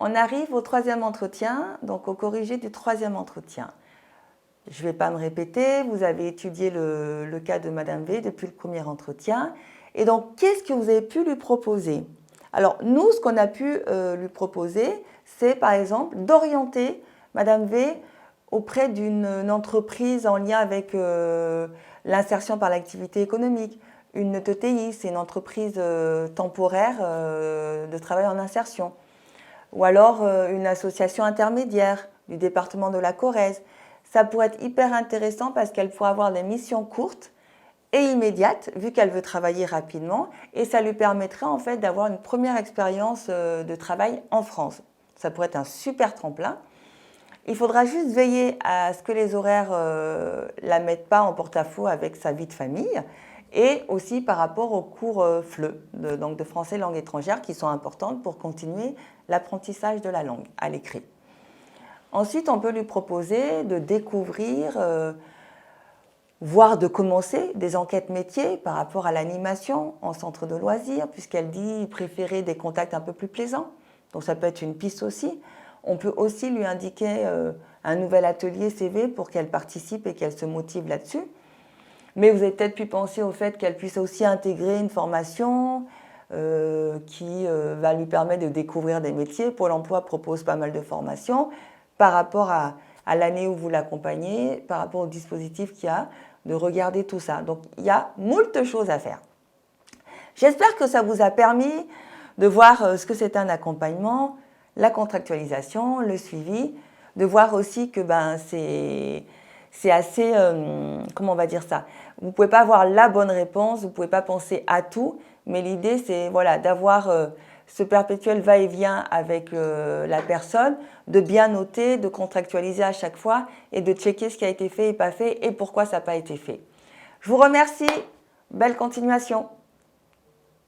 On arrive au troisième entretien, donc au corrigé du troisième entretien. Je ne vais pas me répéter, vous avez étudié le cas de Madame V depuis le premier entretien. Et donc, qu'est-ce que vous avez pu lui proposer? Alors, nous, ce qu'on a pu lui proposer, c'est par exemple d'orienter Madame V auprès d'une entreprise en lien avec l'insertion par l'activité économique. Une ETI, c'est une entreprise temporaire de travail en insertion. Ou alors une association intermédiaire du département de la Corrèze. Ça pourrait être hyper intéressant parce qu'elle pourrait avoir des missions courtes et immédiates, vu qu'elle veut travailler rapidement, et ça lui permettrait en fait d'avoir une première expérience de travail en France. Ça pourrait être un super tremplin. Il faudra juste veiller à ce que les horaires la mettent pas en porte-à-faux avec sa vie de famille, et aussi par rapport aux cours FLE, donc de français langue étrangère, qui sont importantes pour continuer l'apprentissage de la langue à l'écrit. Ensuite, on peut lui proposer de découvrir, voire de commencer des enquêtes métiers par rapport à l'animation en centre de loisirs, puisqu'elle dit préférer des contacts un peu plus plaisants. Donc ça peut être une piste aussi. On peut aussi lui indiquer un nouvel atelier CV pour qu'elle participe et qu'elle se motive là-dessus. Mais vous avez peut-être pu penser au fait qu'elle puisse aussi intégrer une formation qui va lui permettre de découvrir des métiers. Pôle emploi propose pas mal de formations par rapport à l'année où vous l'accompagnez, par rapport au dispositif qu'il y a, de regarder tout ça. Donc, il y a moult choses à faire. J'espère que ça vous a permis de voir ce que c'est un accompagnement, la contractualisation, le suivi, de voir aussi que c'est assez, comment on va dire ça, vous ne pouvez pas avoir la bonne réponse, vous ne pouvez pas penser à tout, mais l'idée c'est voilà, d'avoir ce perpétuel va-et-vient avec la personne, de bien noter, de contractualiser à chaque fois et de checker ce qui a été fait et pas fait et pourquoi ça n'a pas été fait. Je vous remercie, belle continuation.